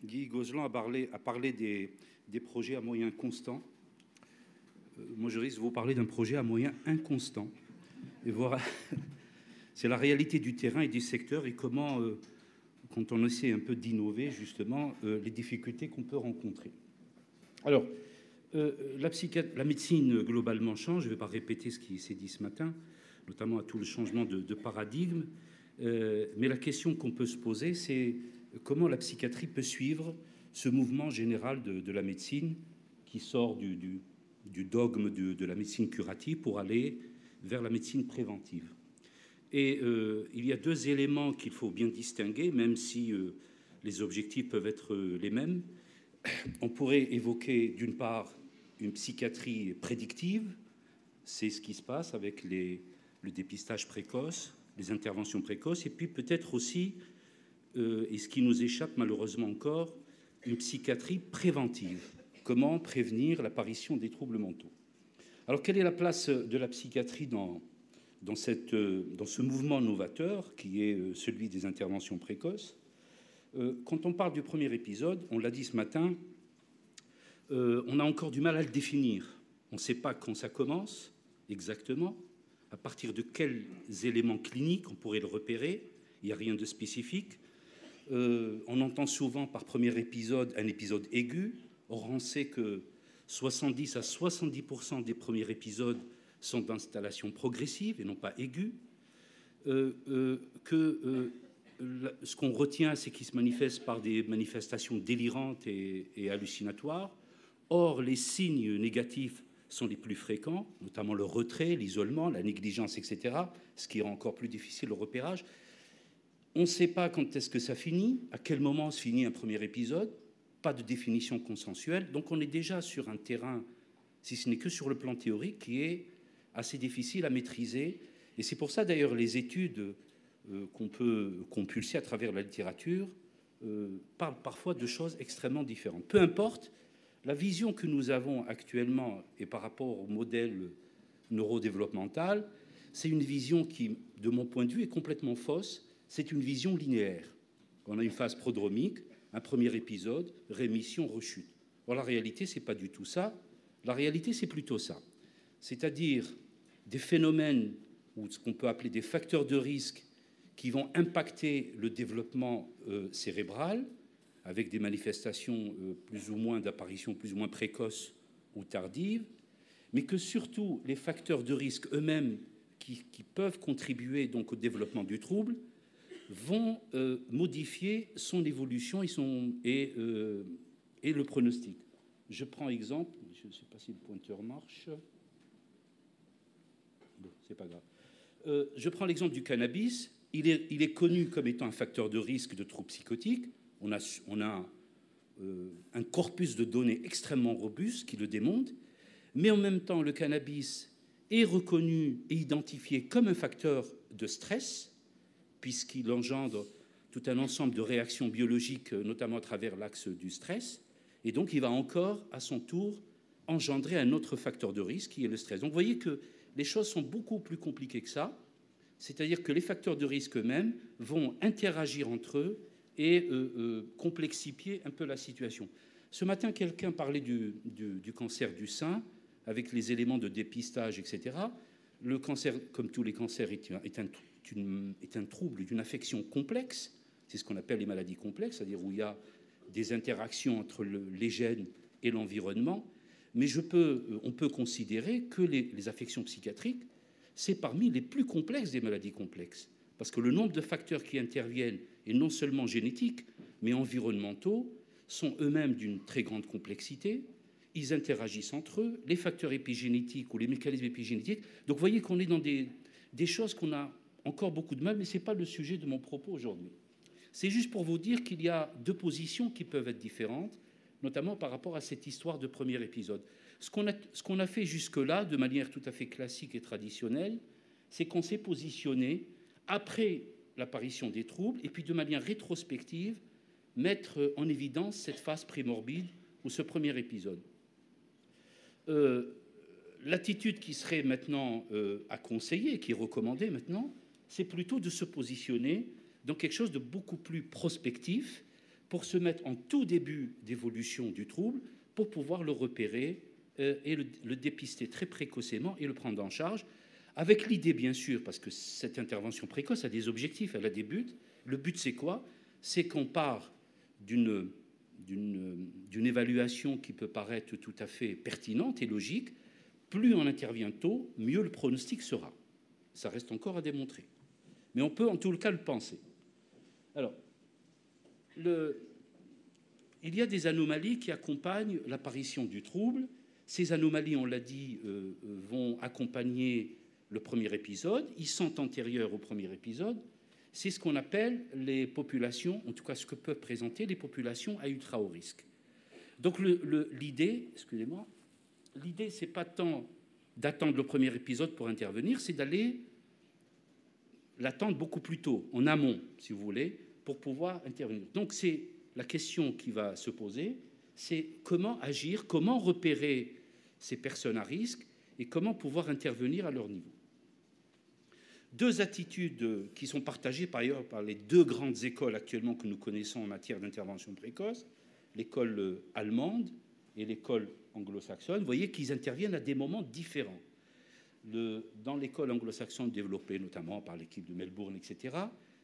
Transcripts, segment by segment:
Guy Gozlan a parlé des projets à moyens constants. Moi, je risque de vous parler d'un projet à moyens inconstants. Et voilà, c'est la réalité du terrain et du secteur et comment, quand on essaie un peu d'innover, justement, les difficultés qu'on peut rencontrer. Alors, la médecine globalement change. Je ne vais pas répéter ce qui s'est dit ce matin, notamment à tout le changement de paradigme. Mais la question qu'on peut se poser, c'est comment la psychiatrie peut suivre ce mouvement général de la médecine qui sort du dogme de la médecine curative pour aller vers la médecine préventive. Et il y a deux éléments qu'il faut bien distinguer, même si les objectifs peuvent être les mêmes. On pourrait évoquer d'une part une psychiatrie prédictive, c'est ce qui se passe avec le dépistage précoce, les interventions précoces, et puis peut-être aussi, et ce qui nous échappe malheureusement encore, une psychiatrie préventive. Comment prévenir l'apparition des troubles mentaux? Alors, quelle est la place de la psychiatrie dans ce mouvement novateur qui est celui des interventions précoces? Quand on parle du premier épisode, on l'a dit ce matin, on a encore du mal à le définir. On ne sait pas quand ça commence exactement, à partir de quels éléments cliniques on pourrait le repérer. Il n'y a rien de spécifique. On entend souvent par premier épisode un épisode aigu. Or, on sait que 70 à 70% des premiers épisodes sont d'installation progressive et non pas aiguë. Ce qu'on retient, c'est qu'ils se manifestent par des manifestations délirantes et hallucinatoires. Or, les signes négatifs sont les plus fréquents, notamment le retrait, l'isolement, la négligence, etc., ce qui rend encore plus difficile le repérage. On ne sait pas quand est-ce que ça finit, à quel moment se finit un premier épisode, pas de définition consensuelle. Donc on est déjà sur un terrain, si ce n'est que sur le plan théorique, qui est assez difficile à maîtriser. Et c'est pour ça d'ailleurs les études qu'on peut compulser à travers la littérature parlent parfois de choses extrêmement différentes. Peu importe, la vision que nous avons actuellement et par rapport au modèle neurodéveloppemental, c'est une vision qui, de mon point de vue, est complètement fausse. C'est une vision linéaire. On a une phase prodromique, un premier épisode, rémission, rechute. Or, la réalité, ce n'est pas du tout ça. La réalité, c'est plutôt ça. C'est-à-dire des phénomènes, ou ce qu'on peut appeler des facteurs de risque, qui vont impacter le développement cérébral, avec des manifestations plus ou moins d'apparition plus ou moins précoces ou tardives, mais que surtout les facteurs de risque eux-mêmes qui peuvent contribuer donc au développement du trouble vont modifier son évolution et le pronostic. Je prends exemple, je ne sais pas si le pointeur marche. Bon, c'est pas grave. Je prends l'exemple du cannabis. Il est connu comme étant un facteur de risque de troubles psychotiques. On a un corpus de données extrêmement robuste qui le démontre, mais en même temps, le cannabis est reconnu et identifié comme un facteur de stress, puisqu'il engendre tout un ensemble de réactions biologiques, notamment à travers l'axe du stress, et donc il va encore, à son tour, engendrer un autre facteur de risque, qui est le stress. Donc vous voyez que les choses sont beaucoup plus compliquées que ça, c'est-à-dire que les facteurs de risque eux-mêmes vont interagir entre eux et complexifier un peu la situation. Ce matin, quelqu'un parlait du cancer du sein, avec les éléments de dépistage, etc. Le cancer, comme tous les cancers, est un trouble d'une affection complexe. C'est ce qu'on appelle les maladies complexes, c'est-à-dire où il y a des interactions entre les gènes et l'environnement. Mais on peut considérer que les affections psychiatriques, c'est parmi les plus complexes des maladies complexes. Parce que le nombre de facteurs qui interviennent est non seulement génétiques, mais environnementaux, sont eux-mêmes d'une très grande complexité. Ils interagissent entre eux, les facteurs épigénétiques ou les mécanismes épigénétiques. Donc vous voyez qu'on est dans des choses qu'on a encore beaucoup de mal, mais ce n'est pas le sujet de mon propos aujourd'hui. C'est juste pour vous dire qu'il y a deux positions qui peuvent être différentes, notamment par rapport à cette histoire de premier épisode. Ce qu'on a fait jusque-là, de manière tout à fait classique et traditionnelle, c'est qu'on s'est positionné après l'apparition des troubles, et puis de manière rétrospective, mettre en évidence cette phase prémorbide ou ce premier épisode. L'attitude qui serait maintenant à conseiller, qui est recommandée maintenant, c'est plutôt de se positionner dans quelque chose de beaucoup plus prospectif, pour se mettre en tout début d'évolution du trouble, pour pouvoir le repérer et le dépister très précocement et le prendre en charge, avec l'idée, bien sûr, parce que cette intervention précoce a des objectifs, elle a des buts. Le but, c'est quoi? C'est qu'on part d'une évaluation qui peut paraître tout à fait pertinente et logique. Plus on intervient tôt, mieux le pronostic sera. Ça reste encore à démontrer. Mais on peut en tout cas le penser. Alors, il y a des anomalies qui accompagnent l'apparition du trouble. Ces anomalies, on l'a dit, vont accompagner le premier épisode. Ils sont antérieurs au premier épisode. C'est ce qu'on appelle les populations, en tout cas ce que peuvent présenter les populations à ultra haut risque. Donc l'idée, excusez-moi, l'idée, c'est pas tant d'attendre le premier épisode pour intervenir, c'est d'aller l'attendre beaucoup plus tôt, en amont, si vous voulez, pour pouvoir intervenir. Donc c'est la question qui va se poser, c'est comment agir, comment repérer ces personnes à risque et comment pouvoir intervenir à leur niveau. Deux attitudes qui sont partagées par ailleurs par les deux grandes écoles actuellement que nous connaissons en matière d'intervention précoce, l'école allemande et l'école anglo-saxonne. Vous voyez qu'ils interviennent à des moments différents. Dans l'école anglo-saxonne développée notamment par l'équipe de Melbourne, etc.,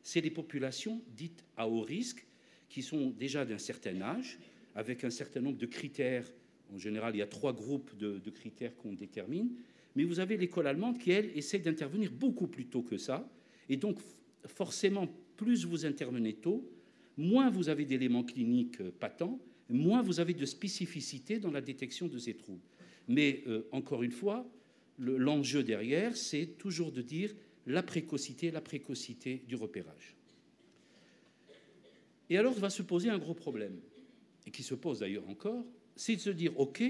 c'est les populations dites à haut risque qui sont déjà d'un certain âge, avec un certain nombre de critères. En général, il y a 3 groupes de critères qu'on détermine. Mais vous avez l'école allemande qui, elle, essaie d'intervenir beaucoup plus tôt que ça. Et donc, forcément, plus vous intervenez tôt, moins vous avez d'éléments cliniques patents, moins vous avez de spécificité dans la détection de ces troubles. Mais, encore une fois, l'enjeu derrière, c'est toujours de dire la précocité du repérage. Et alors, va se poser un gros problème, et qui se pose d'ailleurs encore, c'est de se dire, OK,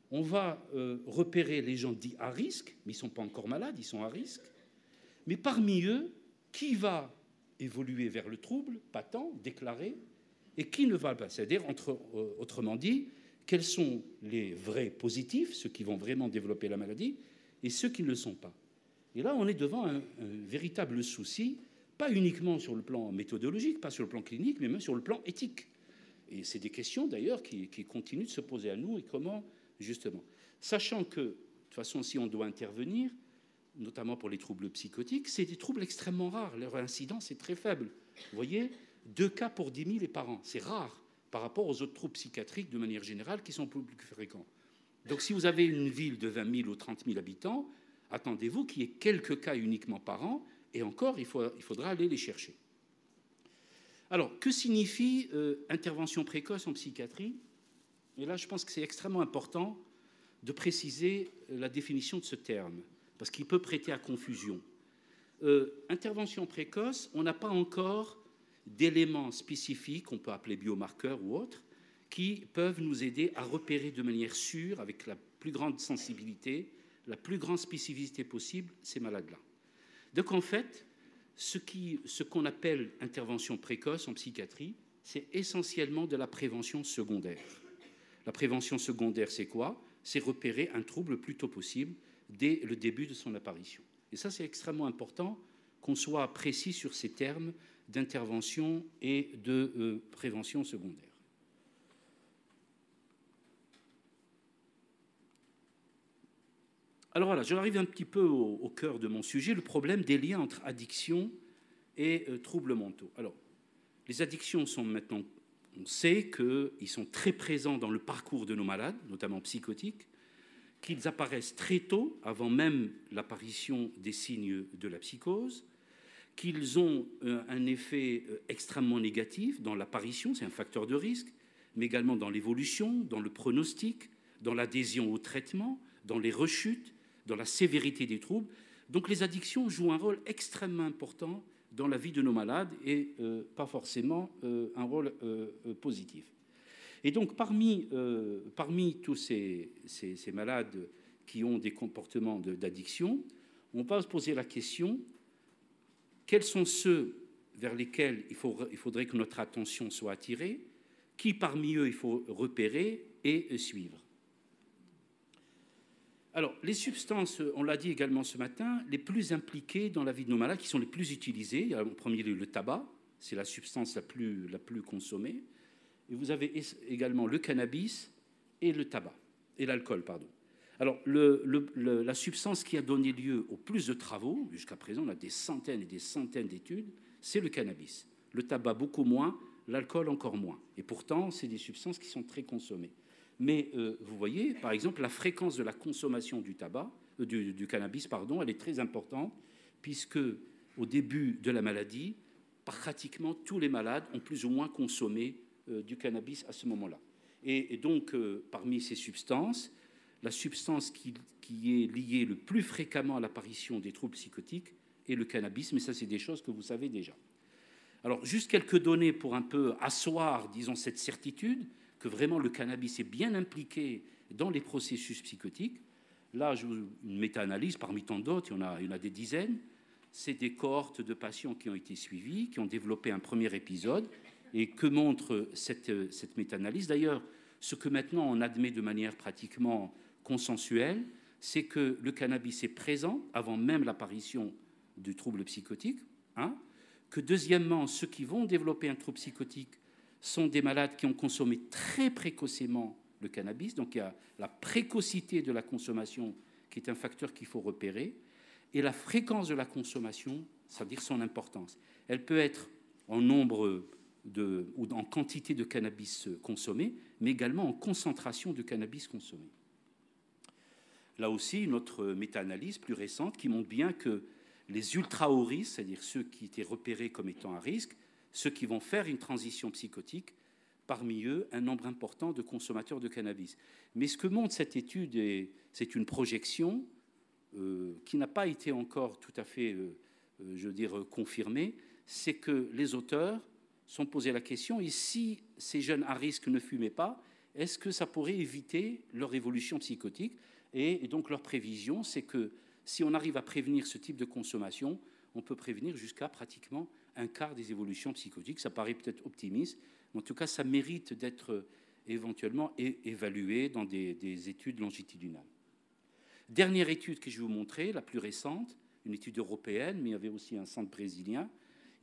on va repérer les gens dits à risque, mais ils ne sont pas encore malades, ils sont à risque. Mais parmi eux, qui va évoluer vers le trouble, patent, déclaré, et qui ne va pas? C'est-à-dire, autrement dit, quels sont les vrais positifs, ceux qui vont vraiment développer la maladie, et ceux qui ne le sont pas. Et là, on est devant un véritable souci, pas uniquement sur le plan méthodologique, pas sur le plan clinique, mais même sur le plan éthique. Et c'est des questions, d'ailleurs, qui continuent de se poser à nous, et comment... Justement, sachant que, de toute façon, si on doit intervenir, notamment pour les troubles psychotiques, c'est des troubles extrêmement rares. Leur incidence est très faible. Vous voyez, 2 cas pour 10 000 et par an. C'est rare par rapport aux autres troubles psychiatriques, de manière générale, qui sont plus fréquents. Donc, si vous avez une ville de 20 000 ou 30 000 habitants, attendez-vous qu'il y ait quelques cas uniquement par an, et encore, il faudra aller les chercher. Alors, que signifie intervention précoce en psychiatrie ? Et là, je pense que c'est extrêmement important de préciser la définition de ce terme, parce qu'il peut prêter à confusion. Intervention précoce, on n'a pas encore d'éléments spécifiques, on peut appeler biomarqueurs ou autres, qui peuvent nous aider à repérer de manière sûre, avec la plus grande sensibilité, la plus grande spécificité possible, ces malades-là. Donc, en fait, ce qu'on appelle intervention précoce en psychiatrie, c'est essentiellement de la prévention secondaire. La prévention secondaire, c'est quoi? C'est repérer un trouble le plus tôt possible dès le début de son apparition. Et ça, c'est extrêmement important qu'on soit précis sur ces termes d'intervention et de prévention secondaire. Alors voilà, j'arrive un petit peu au cœur de mon sujet, le problème des liens entre addiction et troubles mentaux. Alors, les addictions sont maintenant... On sait qu'ils sont très présents dans le parcours de nos malades, notamment psychotiques, qu'ils apparaissent très tôt, avant même l'apparition des signes de la psychose, qu'ils ont un effet extrêmement négatif dans l'apparition, c'est un facteur de risque, mais également dans l'évolution, dans le pronostic, dans l'adhésion au traitement, dans les rechutes, dans la sévérité des troubles. Donc les addictions jouent un rôle extrêmement important dans la vie de nos malades et pas forcément un rôle positif. Et donc parmi tous ces malades qui ont des comportements d'addiction, on va se poser la question, quels sont ceux vers lesquels il faudrait que notre attention soit attirée, qui parmi eux il faut repérer et suivre. Alors, les substances, on l'a dit également ce matin, les plus impliquées dans la vie de nos malades, qui sont les plus utilisées, il y a en premier lieu le tabac, c'est la substance la plus consommée. Et vous avez également le cannabis et le tabac, et l'alcool, pardon. Alors, la substance qui a donné lieu au plus de travaux, jusqu'à présent, on a des centaines et des centaines d'études, c'est le cannabis. Le tabac, beaucoup moins, l'alcool, encore moins. Et pourtant, c'est des substances qui sont très consommées. Mais vous voyez, par exemple, la fréquence de la consommation du tabac, du cannabis, pardon, elle est très importante, puisque au début de la maladie, pratiquement tous les malades ont plus ou moins consommé du cannabis à ce moment-là. Et donc, parmi ces substances, la substance qui est liée le plus fréquemment à l'apparition des troubles psychotiques est le cannabis, mais ça, c'est des choses que vous savez déjà. Alors, juste quelques données pour un peu asseoir, disons, cette certitude que vraiment le cannabis est bien impliqué dans les processus psychotiques. Là, une méta-analyse parmi tant d'autres, il y en a des dizaines. C'est des cohortes de patients qui ont été suivis, qui ont développé un premier épisode. Et que montre cette méta-analyse? D'ailleurs, ce que maintenant on admet de manière pratiquement consensuelle, c'est que le cannabis est présent avant même l'apparition du trouble psychotique. Que deuxièmement, ceux qui vont développer un trouble psychotique sont des malades qui ont consommé très précocement le cannabis. Donc il y a la précocité de la consommation qui est un facteur qu'il faut repérer. Et la fréquence de la consommation, c'est-à-dire son importance. Elle peut être en nombre ou en quantité de cannabis consommé, mais également en concentration de cannabis consommé. Là aussi, une autre méta-analyse plus récente qui montre bien que les ultra-hauts risques, c'est-à-dire ceux qui étaient repérés comme étant à risque, ceux qui vont faire une transition psychotique, parmi eux, un nombre important de consommateurs de cannabis. Mais ce que montre cette étude, c'est une projection qui n'a pas été encore tout à fait, je veux dire, confirmée, c'est que les auteurs sont posés la question, et si ces jeunes à risque ne fumaient pas, est-ce que ça pourrait éviter leur évolution psychotique? Et donc leur prévision, c'est que si on arrive à prévenir ce type de consommation, on peut prévenir jusqu'à pratiquement un quart des évolutions psychotiques. Ça paraît peut-être optimiste, mais en tout cas, ça mérite d'être éventuellement évalué dans des études longitudinales. Dernière étude que je vais vous montrer, la plus récente, une étude européenne, mais il y avait aussi un centre brésilien.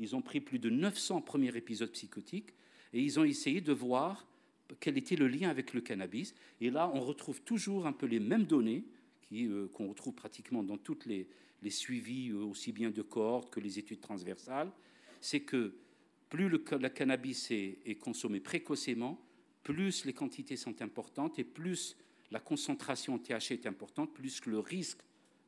Ils ont pris plus de 900 premiers épisodes psychotiques et ils ont essayé de voir quel était le lien avec le cannabis. Et là, on retrouve toujours un peu les mêmes données qu'on retrouve pratiquement dans toutes les suivis, aussi bien de cohortes que les études transversales. C'est que plus le cannabis est consommé précocement, plus les quantités sont importantes et plus la concentration en THC est importante, plus que le risque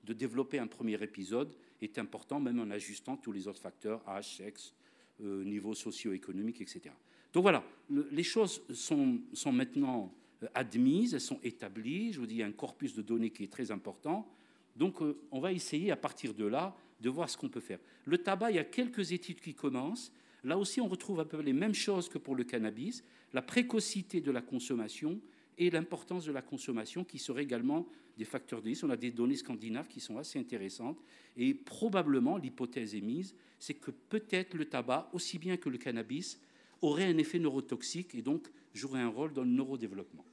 de développer un premier épisode est important, même en ajustant tous les autres facteurs, âge, sexe, niveau socio-économique, etc. Donc voilà, les choses sont maintenant admises, elles sont établies. Je vous dis, il y a un corpus de données qui est très important. Donc on va essayer à partir de là de voir ce qu'on peut faire. Le tabac, il y a quelques études qui commencent. Là aussi, on retrouve un peu les mêmes choses que pour le cannabis, la précocité de la consommation et l'importance de la consommation qui seraient également des facteurs de risque. On a des données scandinaves qui sont assez intéressantes et probablement, l'hypothèse émise, c'est que peut-être le tabac, aussi bien que le cannabis, aurait un effet neurotoxique et donc jouerait un rôle dans le neurodéveloppement.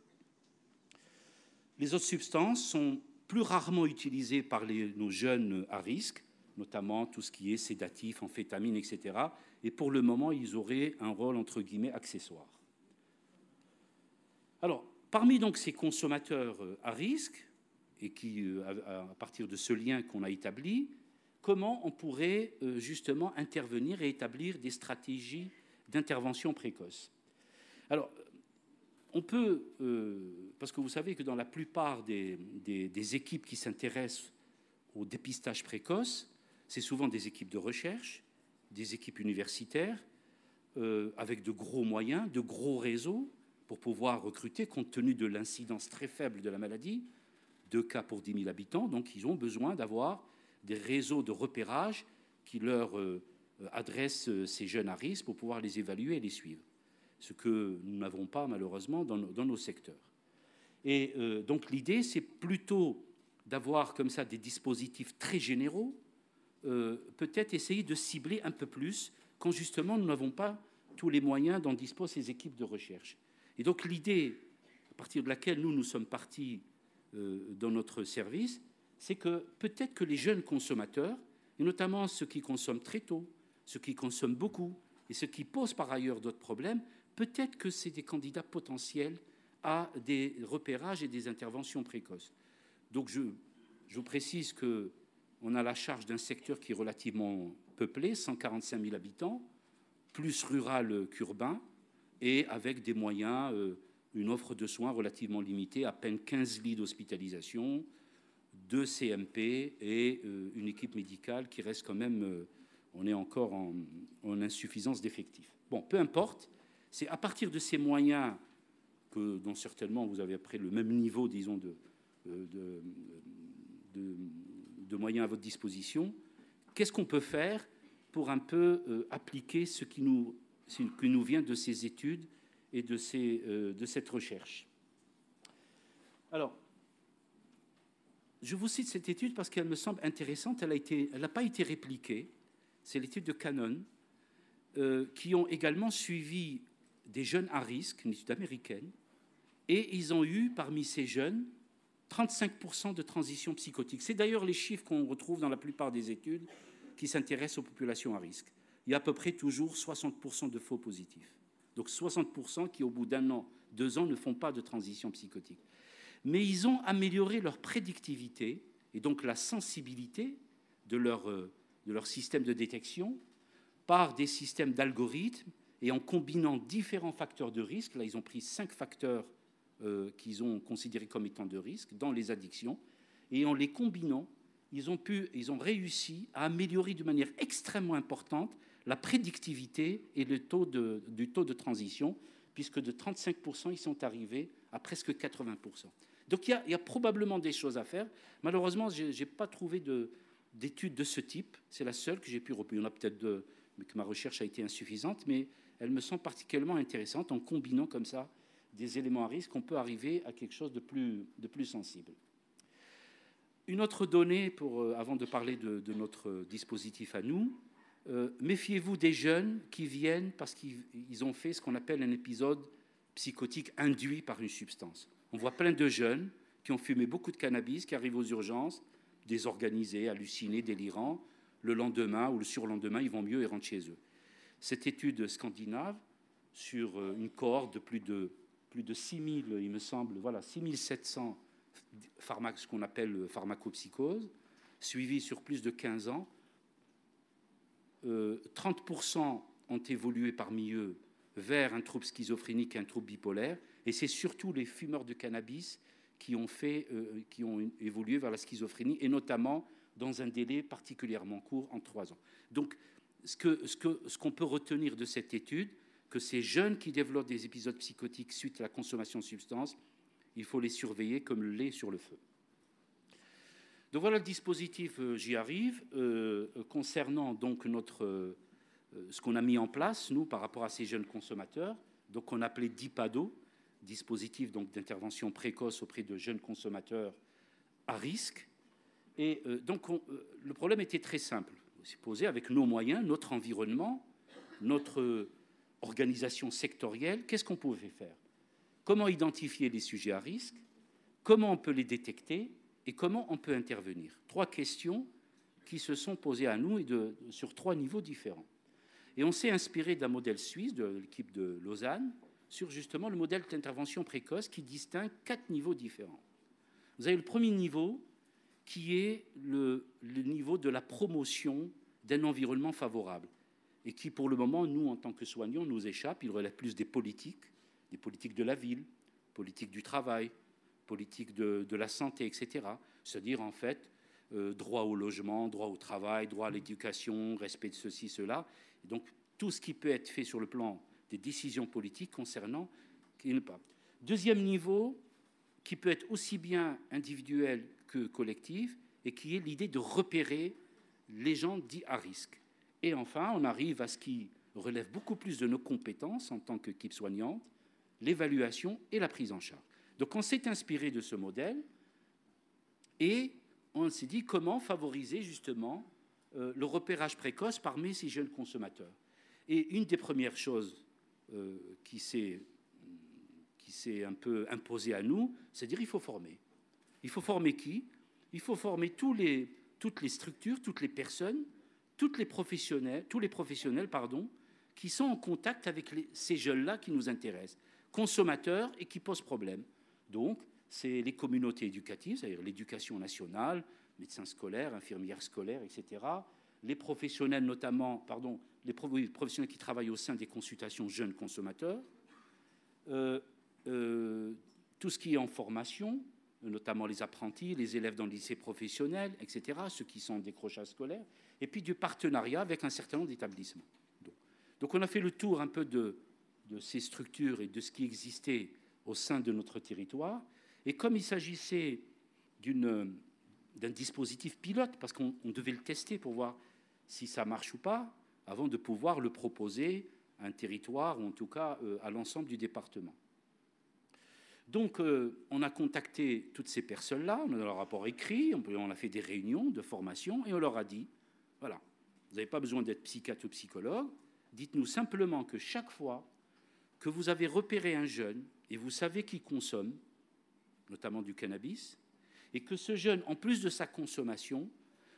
Les autres substances sont plus rarement utilisées par nos jeunes à risque, notamment tout ce qui est sédatif, amphétamine, etc. Et pour le moment, ils auraient un rôle, entre guillemets, accessoire. Alors, parmi donc ces consommateurs à risque, et qui, à partir de ce lien qu'on a établi, comment on pourrait justement intervenir et établir des stratégies d'intervention précoce? Alors, on peut, parce que vous savez que dans la plupart des équipes qui s'intéressent au dépistage précoce, c'est souvent des équipes de recherche, des équipes universitaires, avec de gros moyens, de gros réseaux, pour pouvoir recruter, compte tenu de l'incidence très faible de la maladie, 2 cas pour 10 000 habitants. Donc, ils ont besoin d'avoir des réseaux de repérage qui leur adressent ces jeunes à risque pour pouvoir les évaluer et les suivre. Ce que nous n'avons pas, malheureusement, dans nos secteurs. Et donc, l'idée, c'est plutôt d'avoir comme ça des dispositifs très généraux, peut-être essayer de cibler un peu plus quand, justement, nous n'avons pas tous les moyens dont disposent ces équipes de recherche. Et donc l'idée à partir de laquelle nous sommes partis dans notre service, c'est que peut-être que les jeunes consommateurs, et notamment ceux qui consomment très tôt, ceux qui consomment beaucoup, et et ce qui pose par ailleurs d'autres problèmes, peut-être que c'est des candidats potentiels à des repérages et des interventions précoces. Donc je vous précise qu'on a la charge d'un secteur qui est relativement peuplé, 145 000 habitants, plus rural qu'urbain, et avec des moyens, une offre de soins relativement limitée, à peine 15 lits d'hospitalisation, 2 CMP et une équipe médicale qui reste quand même, on est encore en insuffisance d'effectifs. Bon, peu importe, c'est à partir de ces moyens dont certainement vous avez après le même niveau, disons, de moyens à votre disposition, qu'est-ce qu'on peut faire pour un peu appliquer ce qui nous vient de ces études et de cette recherche. Alors, je vous cite cette étude parce qu'elle me semble intéressante. Elle n'a pas été répliquée. C'est l'étude de Cannon, qui ont également suivi des jeunes à risque, une étude américaine, et ils ont eu, parmi ces jeunes, 35% de transition psychotique. C'est d'ailleurs les chiffres qu'on retrouve dans la plupart des études qui s'intéressent aux populations à risque. Il y a à peu près toujours 60% de faux positifs. Donc 60% qui, au bout d'un an, 2 ans, ne font pas de transition psychotique. Mais ils ont amélioré leur prédictivité et donc la sensibilité de leur système de détection par des systèmes d'algorithmes et en combinant différents facteurs de risque. Là, ils ont pris 5 facteurs qu'ils ont considérés comme étant de risque dans les addictions. Et en les combinant, ils ont réussi à améliorer de manière extrêmement importante la prédictivité et du taux de transition, puisque de 35%, ils sont arrivés à presque 80%. Donc il y a probablement des choses à faire. Malheureusement, je n'ai pas trouvé d'études de ce type. C'est la seule que j'ai pu repérer. Il y en a peut-être deux, mais que ma recherche a été insuffisante, mais elle me semble particulièrement intéressante. En combinant comme ça des éléments à risque, on peut arriver à quelque chose de plus sensible. Une autre donnée, avant de parler de notre dispositif à nous, méfiez-vous des jeunes qui viennent parce qu'ils ont fait ce qu'on appelle un épisode psychotique induit par une substance. On voit plein de jeunes qui ont fumé beaucoup de cannabis, qui arrivent aux urgences, désorganisés, hallucinés, délirants. Le lendemain ou le surlendemain, ils vont mieux et rentrent chez eux. Cette étude scandinave, sur une cohorte de plus de 6000, il me semble, voilà, 6700 ce qu'on appelle pharmacopsychose, suivi sur plus de 15 ans, 30% ont évolué parmi eux vers un trouble schizophrénique et un trouble bipolaire, et c'est surtout les fumeurs de cannabis qui ont évolué vers la schizophrénie, et notamment dans un délai particulièrement court, en 3 ans. Donc, ce qu'on peut retenir de cette étude, que ces jeunes qui développent des épisodes psychotiques suite à la consommation de substances, il faut les surveiller comme le lait sur le feu. Donc voilà le dispositif, j'y arrive. Concernant donc ce qu'on a mis en place, nous, par rapport à ces jeunes consommateurs, donc on appelait DIPADO, dispositif d'intervention précoce auprès de jeunes consommateurs à risque. Et donc le problème était très simple. C'est posé avec nos moyens, notre environnement, notre organisation sectorielle, qu'est-ce qu'on pouvait faire? Comment identifier les sujets à risque? Comment on peut les détecter? Et comment on peut intervenir? 3 questions qui se sont posées à nous sur 3 niveaux différents. Et on s'est inspiré d'un modèle suisse de l'équipe de Lausanne sur justement le modèle d'intervention précoce qui distingue 4 niveaux différents. Vous avez le premier niveau qui est le niveau de la promotion d'un environnement favorable et qui, pour le moment, nous, en tant que soignants, nous échappe. Il relève plus des politiques de la ville, politiques du travail, politique de la santé, etc. C'est-à-dire, en fait, droit au logement, droit au travail, droit à l'éducation, respect de ceci, cela. Et donc, tout ce qui peut être fait sur le plan des décisions politiques concernant qui ne pas. Deuxième niveau, qui peut être aussi bien individuel que collectif, et qui est l'idée de repérer les gens dits à risque. Et enfin, on arrive à ce qui relève beaucoup plus de nos compétences en tant qu'équipe soignante, l'évaluation et la prise en charge. Donc on s'est inspiré de ce modèle et on s'est dit comment favoriser justement le repérage précoce parmi ces jeunes consommateurs. Et une des premières choses qui s'est un peu imposée à nous, c'est de dire il faut former. Il faut former qui? Il faut former toutes les structures, toutes les personnes, tous les professionnels qui sont en contact avec ces jeunes-là qui nous intéressent, consommateurs et qui posent problème. Donc, c'est les communautés éducatives, c'est-à-dire l'éducation nationale, médecins scolaires, infirmières scolaires, etc., les professionnels notamment, pardon, les professionnels qui travaillent au sein des consultations jeunes consommateurs, tout ce qui est en formation, notamment les apprentis, les élèves dans le lycée professionnel, etc., ceux qui sont en décrochage scolaire, et puis du partenariat avec un certain nombre d'établissements. Donc on a fait le tour un peu de ces structures et de ce qui existait au sein de notre territoire. Et comme il s'agissait d'un dispositif pilote, parce qu'on devait le tester pour voir si ça marche ou pas, avant de pouvoir le proposer à un territoire, ou en tout cas à l'ensemble du département. Donc, on a contacté toutes ces personnes-là, on a leur rapport écrit, on a fait des réunions de formation, et on leur a dit, voilà, vous n'avez pas besoin d'être psychiatre ou psychologue, dites-nous simplement que chaque fois que vous avez repéré un jeune, et vous savez qu'il consomme, notamment du cannabis, et que ce jeune, en plus de sa consommation,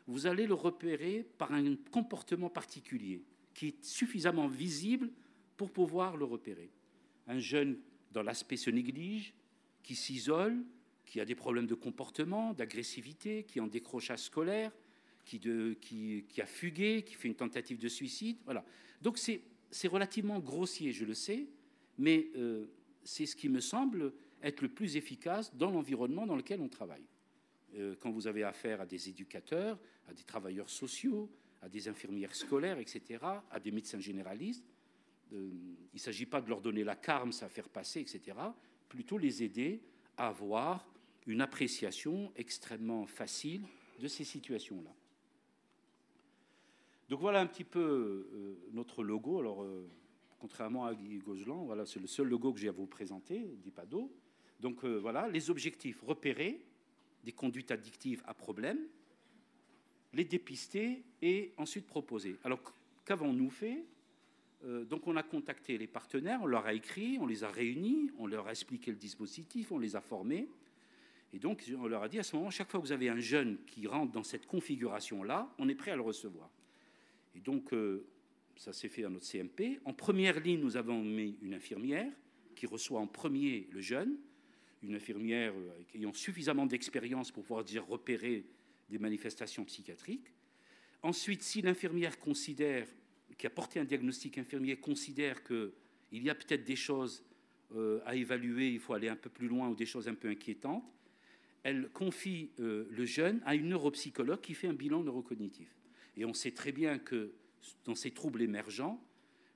vous allez le repérer par un comportement particulier, qui est suffisamment visible pour pouvoir le repérer. Un jeune dans l'aspect se néglige, qui s'isole, qui a des problèmes de comportement, d'agressivité, qui est en décrochage scolaire, qui a fugué, qui fait une tentative de suicide. Voilà. Donc c'est relativement grossier, je le sais, mais c'est ce qui me semble être le plus efficace dans l'environnement dans lequel on travaille. Quand vous avez affaire à des éducateurs, à des travailleurs sociaux, à des infirmières scolaires, etc., à des médecins généralistes, il ne s'agit pas de leur donner la carme, ça faire passer, etc., plutôt les aider à avoir une appréciation extrêmement facile de ces situations-là. Donc voilà un petit peu notre logo. Alors, contrairement à Guy Gozlan, voilà, c'est le seul logo que j'ai à vous présenter, d'IPADO. Donc voilà, les objectifs: repérer des conduites addictives à problème, les dépister et ensuite proposer. Alors, qu'avons-nous fait ? Donc on a contacté les partenaires, on leur a écrit, on les a réunis, on leur a expliqué le dispositif, on les a formés. Et donc on leur a dit à ce moment, chaque fois que vous avez un jeune qui rentre dans cette configuration-là, on est prêt à le recevoir. Et donc ça s'est fait à notre CMP. En première ligne, nous avons mis une infirmière qui reçoit en premier le jeune, une infirmière ayant suffisamment d'expérience pour pouvoir dire repérer des manifestations psychiatriques. Ensuite, si l'infirmière considère, qui a porté un diagnostic infirmier, considère qu'il y a peut-être des choses à évaluer, il faut aller un peu plus loin ou des choses un peu inquiétantes, elle confie le jeune à une neuropsychologue qui fait un bilan neurocognitif. Et on sait très bien que dans ces troubles émergents,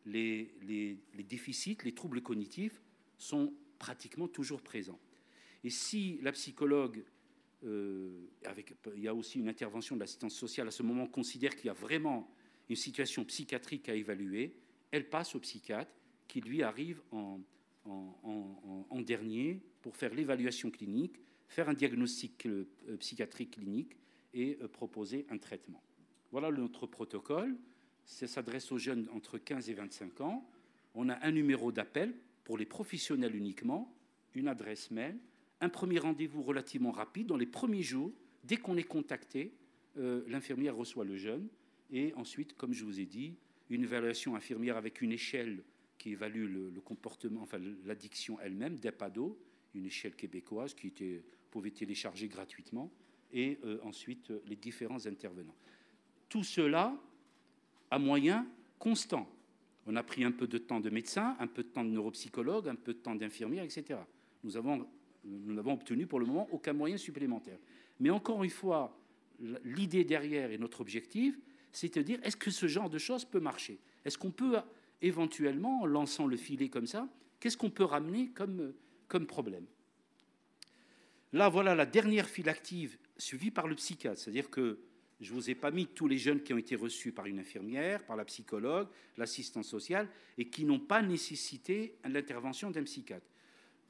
les déficits, les troubles cognitifs sont pratiquement toujours présents. Et si la psychologue, il y a aussi une intervention de l'assistance sociale, à ce moment considère qu'il y a vraiment une situation psychiatrique à évaluer, elle passe au psychiatre qui, lui, arrive en dernier pour faire l'évaluation clinique, faire un diagnostic psychiatrique clinique et proposer un traitement. Voilà notre protocole. Ça s'adresse aux jeunes entre 15 et 25 ans. On a un numéro d'appel pour les professionnels uniquement, une adresse mail, un premier rendez-vous relativement rapide. Dans les premiers jours, dès qu'on est contacté, l'infirmière reçoit le jeune. Et ensuite, comme je vous ai dit, une évaluation infirmière avec une échelle qui évalue le comportement, enfin l'addiction elle-même, d'EPADO, une échelle québécoise qui pouvait télécharger gratuitement, et ensuite les différents intervenants. Tout cela à moyens constants. On a pris un peu de temps de médecin, un peu de temps de neuropsychologue, un peu de temps d'infirmière, etc. Nous n'avons obtenu pour le moment aucun moyen supplémentaire. Mais encore une fois, l'idée derrière et notre objectif, c'est de dire, est-ce que ce genre de choses peut marcher? Est-ce qu'on peut éventuellement, en lançant le filet comme ça, qu'est-ce qu'on peut ramener comme problème? Là, voilà la dernière file active suivie par le psychiatre. C'est-à-dire que je ne vous ai pas mis tous les jeunes qui ont été reçus par une infirmière, par la psychologue, l'assistante sociale, et qui n'ont pas nécessité l'intervention d'un psychiatre.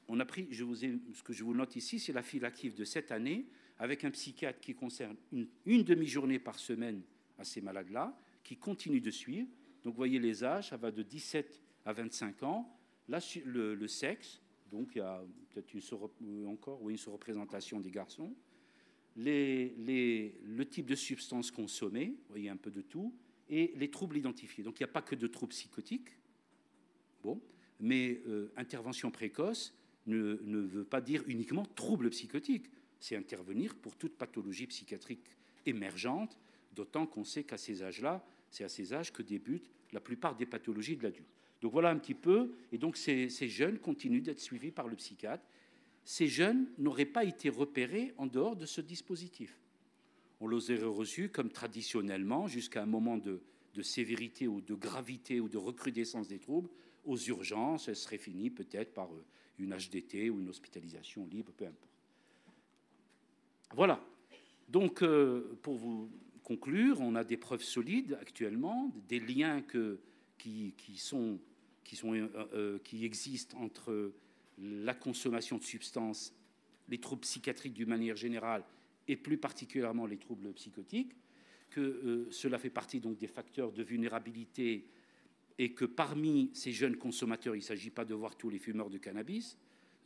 On a pris, ce que je vous note ici, c'est la file active de cette année, avec un psychiatre qui concerne une demi-journée par semaine à ces malades-là, qui continue de suivre. Donc, vous voyez les âges, ça va de 17 à 25 ans. Là, le sexe, donc il y a peut-être une surreprésentation des garçons. Le type de substance consommée, vous voyez un peu de tout, et les troubles identifiés. Donc, il n'y a pas que de troubles psychotiques, Bon, mais intervention précoce ne veut pas dire uniquement trouble psychotique. C'est intervenir pour toute pathologie psychiatrique émergente, d'autant qu'on sait qu'à ces âges-là, c'est à ces âges que débutent la plupart des pathologies de l'adulte. Donc voilà un petit peu, et donc ces jeunes continuent d'être suivis par le psychiatre. Ces jeunes n'auraient pas été repérés en dehors de ce dispositif. On les aurait reçus comme traditionnellement, jusqu'à un moment de sévérité ou de gravité ou de recrudescence des troubles, aux urgences. Elle serait finie peut-être par une HDT ou une hospitalisation libre, peu importe. Voilà. Donc, pour vous conclure, on a des preuves solides actuellement, des liens qui existent entre la consommation de substances, les troubles psychiatriques d'une manière générale, et plus particulièrement les troubles psychotiques, que cela fait partie donc des facteurs de vulnérabilité et que parmi ces jeunes consommateurs, il ne s'agit pas de voir tous les fumeurs de cannabis,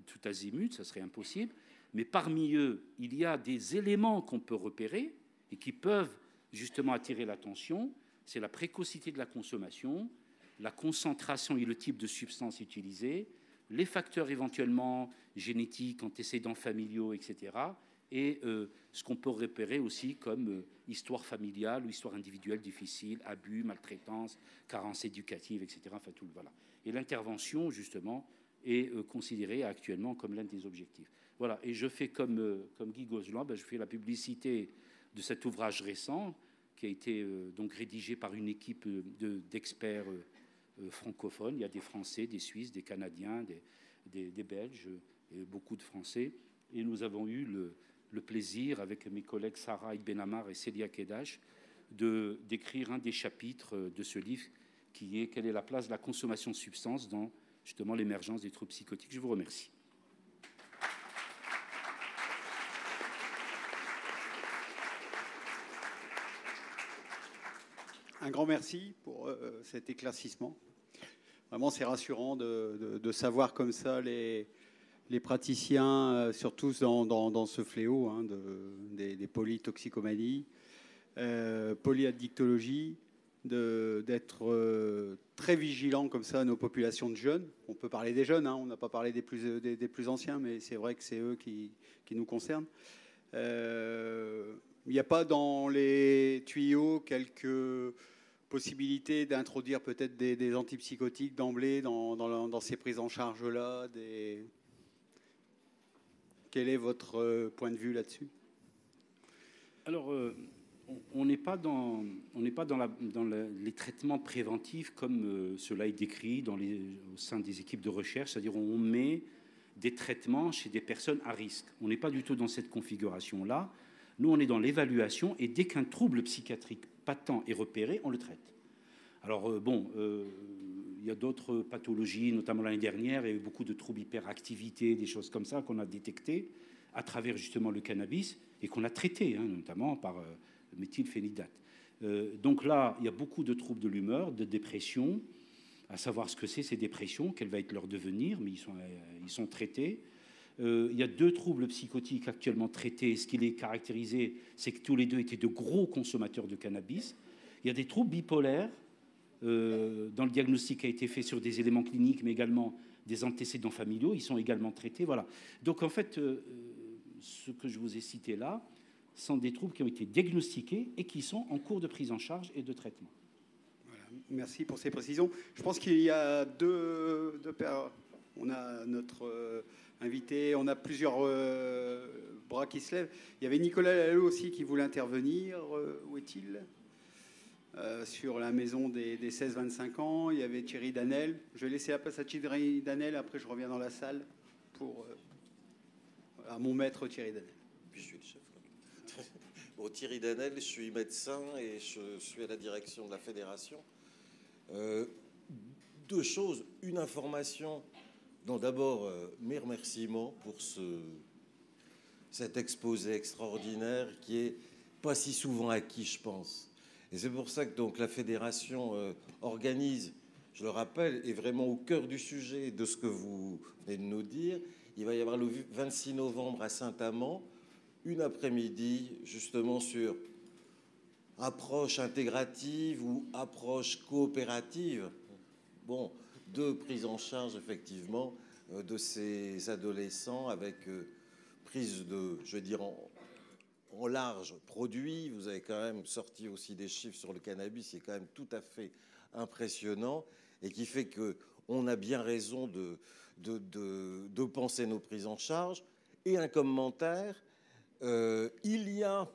tout azimut, ça serait impossible, mais parmi eux, il y a des éléments qu'on peut repérer et qui peuvent justement attirer l'attention. C'est la précocité de la consommation, la concentration et le type de substance utilisée, les facteurs éventuellement génétiques, antécédents familiaux, etc., et ce qu'on peut repérer aussi comme histoire familiale ou histoire individuelle difficile, abus, maltraitance, carence éducative, etc. Enfin, tout, voilà. Et l'intervention, justement, est considérée actuellement comme l'un des objectifs. Voilà. Et je fais comme Guy Gozlan, je fais la publicité de cet ouvrage récent qui a été donc rédigé par une équipe d'experts francophones. Il y a des Français, des Suisses, des Canadiens, des Belges, et beaucoup de Français. Et nous avons eu le plaisir, avec mes collègues Sarah Benamar et Célia Kedash, d'écrire un des chapitres de ce livre qui est « Quelle est la place de la consommation de substances dans justement l'émergence des troubles psychotiques ?» Je vous remercie. Un grand merci pour cet éclaircissement. Vraiment, c'est rassurant de savoir comme ça les praticiens, surtout dans ce fléau hein, des polytoxicomanies, polyaddictologie, d'être très vigilant comme ça à nos populations de jeunes. On peut parler des jeunes, hein, on n'a pas parlé des plus anciens, mais c'est vrai que c'est eux qui nous concernent. Il n'y a pas dans les tuyaux quelques possibilités d'introduire peut-être des antipsychotiques d'emblée dans ces prises en charge-là. Quel est votre point de vue là-dessus? Alors, on n'est pas dans les traitements préventifs comme cela est décrit au sein des équipes de recherche, c'est-à-dire on met des traitements chez des personnes à risque. On n'est pas du tout dans cette configuration-là. Nous, on est dans l'évaluation et dès qu'un trouble psychiatrique patent est repéré, on le traite. Alors, il y a d'autres pathologies, notamment l'année dernière, il y a eu beaucoup de troubles hyperactivité, des choses comme ça qu'on a détectées à travers justement le cannabis et qu'on a traités, hein, notamment par le méthylphénidate. Donc là, il y a beaucoup de troubles de l'humeur, de dépression, à savoir ce que c'est ces dépressions, quel va être leur devenir, mais ils sont traités. Il y a 2 troubles psychotiques actuellement traités. Ce qui les caractérisait, c'est que tous les 2 étaient de gros consommateurs de cannabis. Il y a des troubles bipolaires, dans le diagnostic qui a été fait sur des éléments cliniques, mais également des antécédents familiaux. Ils sont également traités. Voilà. Donc en fait, ce que je vous ai cité là sont des troubles qui ont été diagnostiqués et qui sont en cours de prise en charge et de traitement. Voilà. Merci pour ces précisions. Je pense qu'il y a deux paires. On a notre invité, on a plusieurs bras qui se lèvent. Il y avait Nicolas Lalo aussi qui voulait intervenir. Où est-il? Sur la maison des 16-25 ans. Il y avait Thierry Danel. Je vais laisser la place à Thierry Danel. Après, je reviens dans la salle pour à mon maître Thierry Danel. Puis je suis le chef. Bon, Thierry Danel, je suis médecin et je suis à la direction de la fédération. 2 choses. Une information. Donc d'abord, mes remerciements pour cet exposé extraordinaire qui est pas si souvent acquis, je pense. Et c'est pour ça que donc, la fédération organise, je le rappelle, est vraiment au cœur du sujet de ce que vous venez de nous dire. Il va y avoir le 26 novembre à Saint-Amand, une après-midi justement sur approche intégrative ou approche coopérative. Bon, de prise en charge, effectivement, de ces adolescents avec prise de, je veux dire, en large produit. Vous avez quand même sorti aussi des chiffres sur le cannabis, qui est quand même tout à fait impressionnant et qui fait qu'on a bien raison de penser nos prises en charge. Et un commentaire, il y a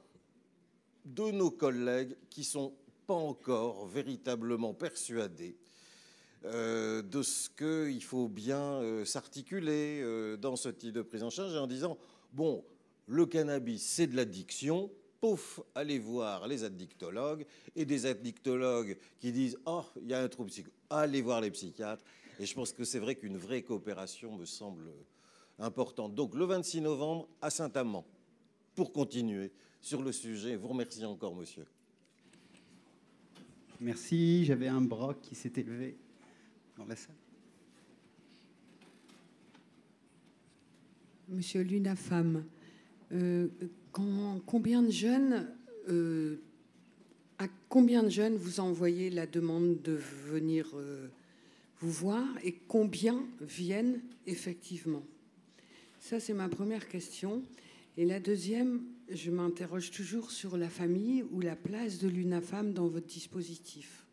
de nos collègues qui sont pas encore véritablement persuadés de ce qu'il faut bien s'articuler dans ce type de prise en charge, en disant, bon, le cannabis, c'est de l'addiction, pouf, allez voir les addictologues, et des addictologues qui disent, oh, il y a un trouble psychique, allez voir les psychiatres. Et je pense que c'est vrai qu'une vraie coopération me semble importante. Donc le 26 novembre à Saint-Amand, pour continuer sur le sujet. Vous remercie encore, monsieur. Merci. J'avais un bras qui s'est élevé dans la salle. Monsieur l'UNAFAM, combien de jeunes, à combien de jeunes vous envoyez la demande de venir vous voir et combien viennent effectivement? Ça, c'est ma première question. Et la deuxième, je m'interroge toujours sur la famille ou la place de l'UNAFAM dans votre dispositif.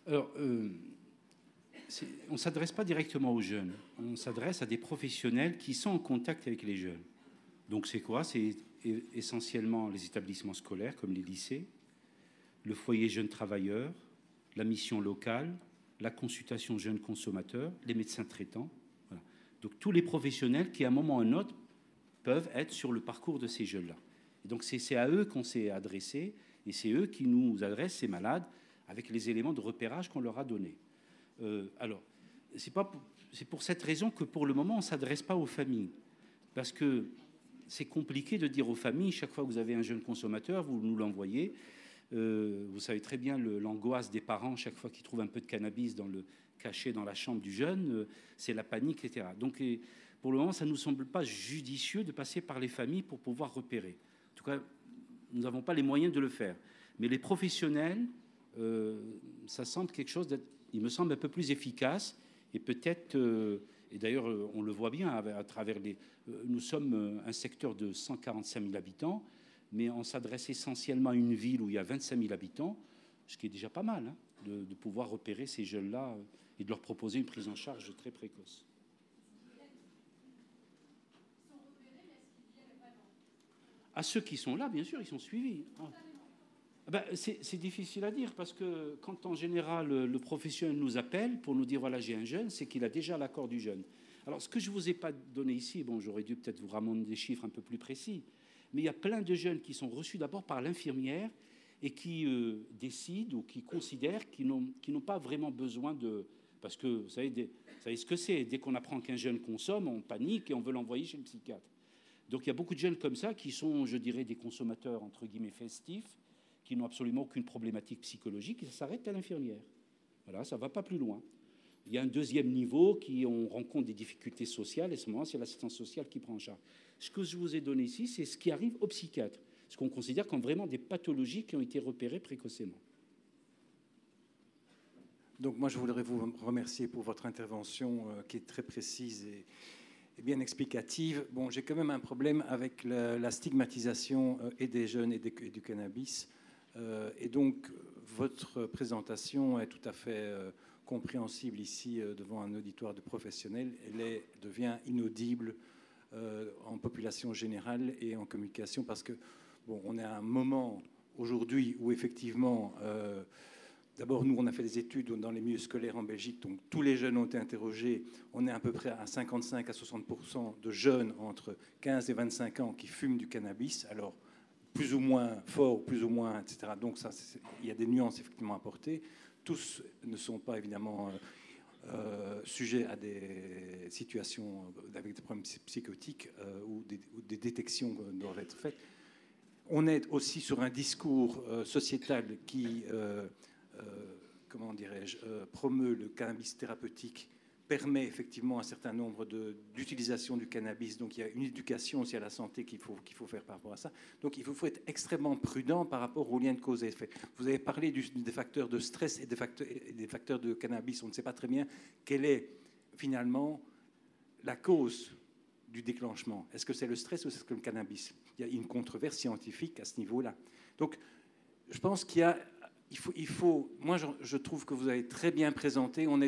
Alors, on ne s'adresse pas directement aux jeunes. On s'adresse à des professionnels qui sont en contact avec les jeunes. Donc, c'est quoi? C'est essentiellement les établissements scolaires, comme les lycées, le foyer jeunes travailleurs, la mission locale, la consultation jeunes consommateurs, les médecins traitants. Voilà. Donc, tous les professionnels qui, à un moment ou à un autre, peuvent être sur le parcours de ces jeunes-là. Et donc, c'est à eux qu'on s'est adressé, et c'est eux qui nous adressent ces malades avec les éléments de repérage qu'on leur a donnés. Alors, c'est pour cette raison que pour le moment, on ne s'adresse pas aux familles. Parce que c'est compliqué de dire aux familles, chaque fois que vous avez un jeune consommateur, vous nous l'envoyez. Vous savez très bien l'angoisse des parents, chaque fois qu'ils trouvent un peu de cannabis caché dans la chambre du jeune, c'est la panique, etc. Donc, pour le moment, ça ne nous semble pas judicieux de passer par les familles pour pouvoir repérer. En tout cas, nous n'avons pas les moyens de le faire. Mais les professionnels, ça semble quelque chose, il me semble, un peu plus efficace. Et peut-être, et d'ailleurs, on le voit bien à travers nous sommes un secteur de 145 000 habitants, mais on s'adresse essentiellement à une ville où il y a 25 000 habitants, ce qui est déjà pas mal, hein, de pouvoir repérer ces jeunes-là et de leur proposer une prise en charge très précoce. À ceux qui sont là, bien sûr, ils sont suivis. Ben, c'est difficile à dire parce que quand en général le professionnel nous appelle pour nous dire voilà j'ai un jeune, c'est qu'il a déjà l'accord du jeune. Alors ce que je vous ai pas donné ici, bon j'aurais dû peut-être vous ramener des chiffres un peu plus précis, mais il y a plein de jeunes qui sont reçus d'abord par l'infirmière et qui décident ou qui considèrent qu'ils n'ont pas vraiment besoin de... Parce que vous savez ce que c'est, dès qu'on apprend qu'un jeune consomme, on panique et on veut l'envoyer chez le psychiatre. Donc il y a beaucoup de jeunes comme ça qui sont, je dirais, des consommateurs entre guillemets festifs, qui n'ont absolument aucune problématique psychologique, et ça s'arrête à l'infirmière. Voilà, ça ne va pas plus loin. Il y a un deuxième niveau on rencontre des difficultés sociales, et à ce moment, c'est l'assistance sociale qui prend en charge. Ce que je vous ai donné ici, c'est ce qui arrive au psychiatre, ce qu'on considère comme vraiment des pathologies qui ont été repérées précocement. Donc moi, je voudrais vous remercier pour votre intervention qui est très précise et bien explicative. Bon, j'ai quand même un problème avec la stigmatisation et des jeunes et du cannabis. Et donc, votre présentation est tout à fait compréhensible ici devant un auditoire de professionnels. Elle devient inaudible en population générale et en communication parce que, bon, on est à un moment aujourd'hui où effectivement, d'abord, nous, on a fait des études dans les milieux scolaires en Belgique, donc tous les jeunes ont été interrogés. On est à peu près à 55 à 60% de jeunes entre 15 et 25 ans qui fument du cannabis. Alors, plus ou moins fort, plus ou moins, etc. Donc ça, il y a des nuances effectivement à apporter. Tous ne sont pas évidemment sujets à des situations avec des problèmes psychotiques ou des détections doivent être faites. On est aussi sur un discours sociétal qui, comment dirais-je, promeut le cannabis thérapeutique permet effectivement un certain nombre d'utilisations du cannabis. Donc il y a une éducation aussi à la santé qu'il faut faire par rapport à ça. Donc il faut être extrêmement prudent par rapport aux liens de cause et effet. Vous avez parlé des facteurs de stress et des facteurs de cannabis. On ne sait pas très bien quelle est finalement la cause du déclenchement. Est-ce que c'est le stress ou est-ce que le cannabis? Il y a une controverse scientifique à ce niveau-là. Donc je pense il faut, moi, je trouve que vous avez très bien présenté. On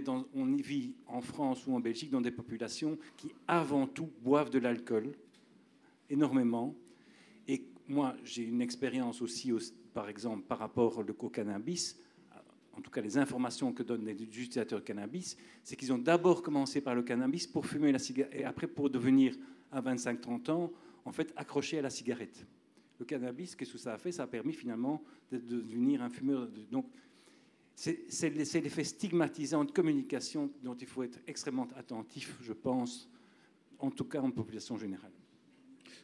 vit en France ou en Belgique dans des populations qui, avant tout, boivent de l'alcool énormément. Et moi, j'ai une expérience aussi, par exemple, par rapport au cannabis. En tout cas, les informations que donnent les utilisateurs de cannabis, c'est qu'ils ont d'abord commencé par le cannabis pour fumer la cigarette et après, pour devenir, à 25-30 ans, en fait, accrochés à la cigarette. Le cannabis, qu'est-ce que ça a fait? Ça a permis finalement de devenir un fumeur. Donc, c'est l'effet stigmatisant de communication dont il faut être extrêmement attentif, je pense, en tout cas en population générale.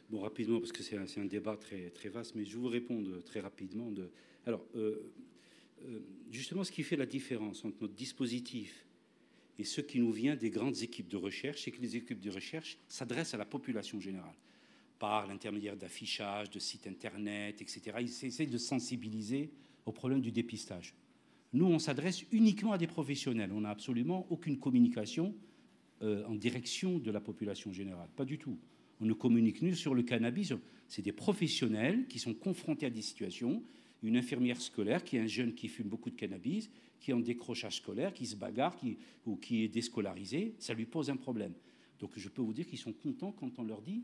Bon, rapidement, parce que c'est un débat très, très vaste, mais je vais vous répondre très rapidement. Alors, justement, ce qui fait la différence entre notre dispositif et ce qui nous vient des grandes équipes de recherche, c'est que les équipes de recherche s'adressent à la population générale, par l'intermédiaire d'affichage, de sites internet, etc. Ils essaient de sensibiliser au problème du dépistage. Nous, on s'adresse uniquement à des professionnels. On n'a absolument aucune communication en direction de la population générale. Pas du tout. On ne communique ni sur le cannabis. C'est des professionnels qui sont confrontés à des situations. Une infirmière scolaire qui est un jeune qui fume beaucoup de cannabis, qui est en décrochage scolaire, qui se bagarre ou qui est déscolarisé, ça lui pose un problème. Donc je peux vous dire qu'ils sont contents quand on leur dit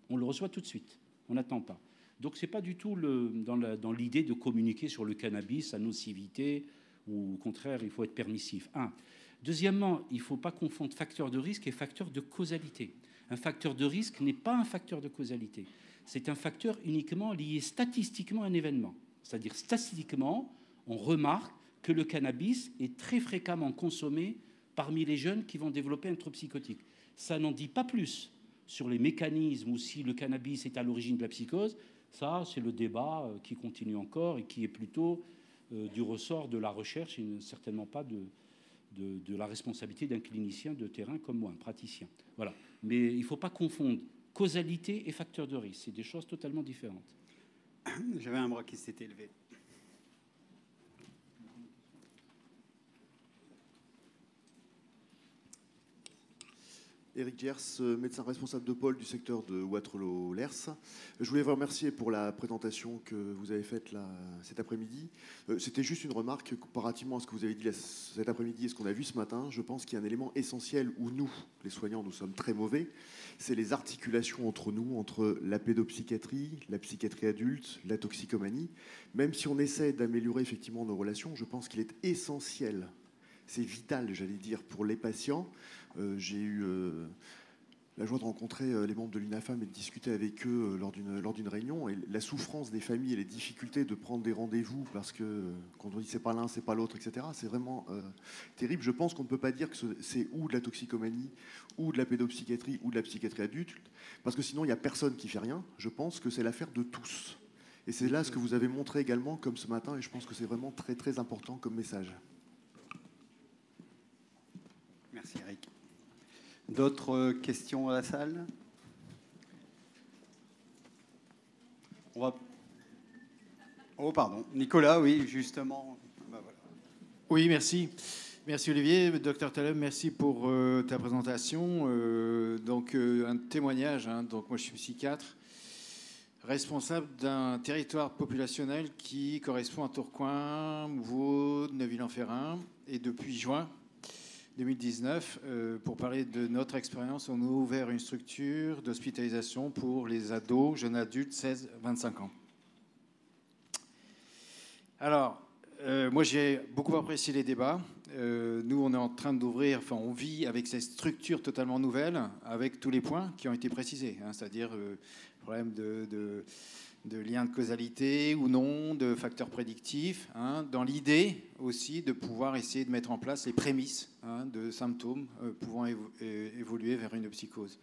on le reçoit tout de suite, on n'attend pas. Donc ce n'est pas du tout dans l'idée de communiquer sur le cannabis, sa nocivité, ou au contraire, il faut être permissif. Deuxièmement, il ne faut pas confondre facteur de risque et facteur de causalité. Un facteur de risque n'est pas un facteur de causalité. C'est un facteur uniquement lié statistiquement à un événement. C'est-à-dire, statistiquement, on remarque que le cannabis est très fréquemment consommé parmi les jeunes qui vont développer un trouble psychotique. Ça n'en dit pas plus sur les mécanismes ou si le cannabis est à l'origine de la psychose. Ça, c'est le débat qui continue encore et qui est plutôt du ressort de la recherche et certainement pas de la responsabilité d'un clinicien de terrain comme moi, un praticien. Voilà. Mais il ne faut pas confondre causalité et facteur de risque. C'est des choses totalement différentes. J'avais un bras qui s'était levé. Éric Gers, médecin responsable de pôle du secteur de Waterloo-Lers. Je voulais vous remercier pour la présentation que vous avez faite là, cet après-midi. C'était juste une remarque comparativement à ce que vous avez dit cet après-midi et ce qu'on a vu ce matin. Je pense qu'il y a un élément essentiel où nous, les soignants, nous sommes très mauvais. C'est les articulations entre nous, entre la pédopsychiatrie, la psychiatrie adulte, la toxicomanie. Même si on essaie d'améliorer effectivement nos relations, je pense qu'il est essentiel. C'est vital, j'allais dire, pour les patients. J'ai eu la joie de rencontrer les membres de l'UNAFAM et de discuter avec eux lors d'une réunion. Et la souffrance des familles et les difficultés de prendre des rendez-vous parce que quand on dit c'est pas l'un, c'est pas l'autre, etc., c'est vraiment terrible. Je pense qu'on ne peut pas dire que c'est ou de la toxicomanie, ou de la pédopsychiatrie, ou de la psychiatrie adulte, parce que sinon il n'y a personne qui fait rien. Je pense que c'est l'affaire de tous. Et c'est là ce que vous avez montré également, comme ce matin, et je pense que c'est vraiment très très important comme message. Merci Eric. D'autres questions à la salle? Oh pardon, Nicolas, oui, justement. Ben voilà. Oui, merci. Merci Olivier. Docteur Taleb, merci pour ta présentation. Donc un témoignage. Donc moi je suis psychiatre, responsable d'un territoire populationnel qui correspond à Tourcoing, Vaud, Neuville-en-Ferrain. Et depuis juin 2019, pour parler de notre expérience, on a ouvert une structure d'hospitalisation pour les ados, jeunes adultes, 16-25 ans. Alors, moi j'ai beaucoup apprécié les débats. Nous, on est en train d'ouvrir, enfin on vit avec cette structure totalement nouvelle, avec tous les points qui ont été précisés, hein, c'est-à-dire le problème de liens de causalité ou non, de facteurs prédictifs, hein, dans l'idée aussi de pouvoir essayer de mettre en place les prémices, hein, de symptômes pouvant évoluer vers une psychose.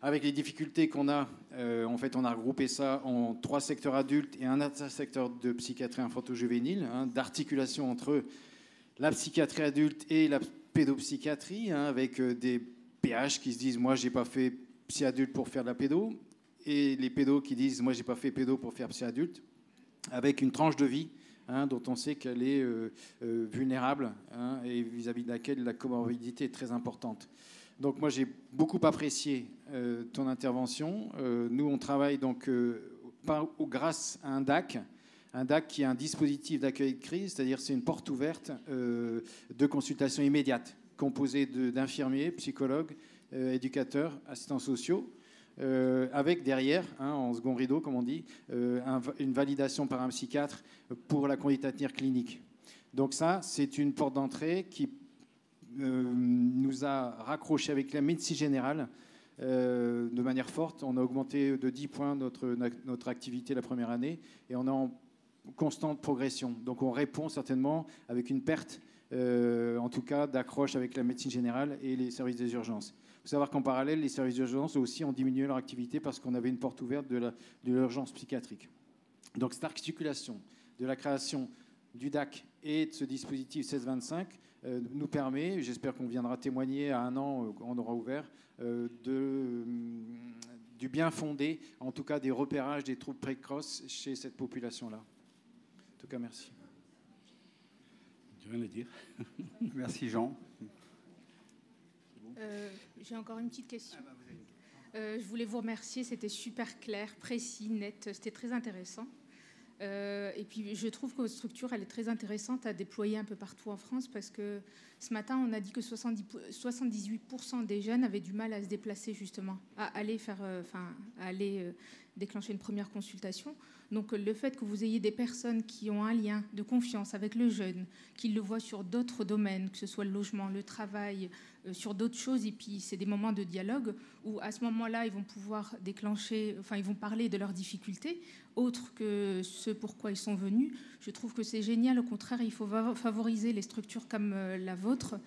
Avec les difficultés qu'on a, en fait, on a regroupé ça en 3 secteurs adultes et un secteur de psychiatrie infanto-juvénile, hein, d'articulation entre la psychiatrie adulte et pédopsychiatrie, hein, avec des PH qui se disent moi j'ai pas fait psy adulte pour faire de la pédo, et les pédos qui disent moi j'ai pas fait pédo pour faire psy adulte, avec une tranche de vie, hein, dont on sait qu'elle est vulnérable, hein, et vis-à-vis de laquelle la comorbidité est très importante. Donc moi j'ai beaucoup apprécié ton intervention. Nous on travaille donc grâce à un DAC qui est un dispositif d'accueil de crise, c'est-à-dire c'est une porte ouverte de consultation immédiate, composée d'infirmiers, psychologues, éducateurs, assistants sociaux, avec derrière, hein, en second rideau, comme on dit, une validation par un psychiatre pour la conduite à tenir clinique. Donc ça, c'est une porte d'entrée qui nous a raccroché avec la médecine générale de manière forte. On a augmenté de 10 points notre activité la première année, et on est en constante progression. Donc on répond certainement avec une perte, en tout cas, d'accroche avec la médecine générale et les services des urgences. Il faut savoir qu'en parallèle, les services d'urgence aussi ont diminué leur activité parce qu'on avait une porte ouverte de l'urgence psychiatrique. Donc cette articulation de la création du DAC et de ce dispositif 1625 nous permet, j'espère qu'on viendra témoigner à 1 an, on aura ouvert, du bien fondé, en tout cas des repérages des troubles précoces chez cette population-là. En tout cas, merci. J'ai rien à dire. Merci Jean. J'ai encore une petite question. Je voulais vous remercier, c'était super clair, précis, net, c'était très intéressant. Et puis je trouve que votre structure, elle est très intéressante à déployer un peu partout en France, parce que ce matin, on a dit que 78% des jeunes avaient du mal à se déplacer justement, à aller déclencher une première consultation. Donc le fait que vous ayez des personnes qui ont un lien de confiance avec le jeune, qui le voient sur d'autres domaines, que ce soit le logement, le travail, sur d'autres choses, et puis c'est des moments de dialogue où à ce moment-là, ils vont pouvoir déclencher, ils vont parler de leurs difficultés, autres que ce pourquoi ils sont venus. Je trouve que c'est génial. Au contraire, il faut favoriser les structures comme la vôtre,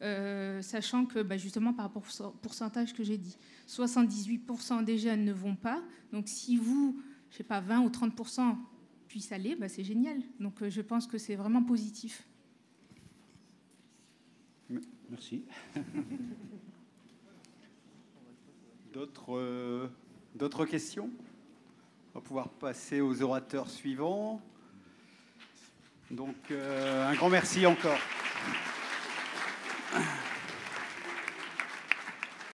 sachant que justement par rapport au pourcentage que j'ai dit, 78% des jeunes ne vont pas. Donc si vous, je sais pas, 20 ou 30% puissent aller, c'est génial. Donc je pense que c'est vraiment positif. Merci. D'autres questions? On va pouvoir passer aux orateurs suivants. Donc un grand merci encore.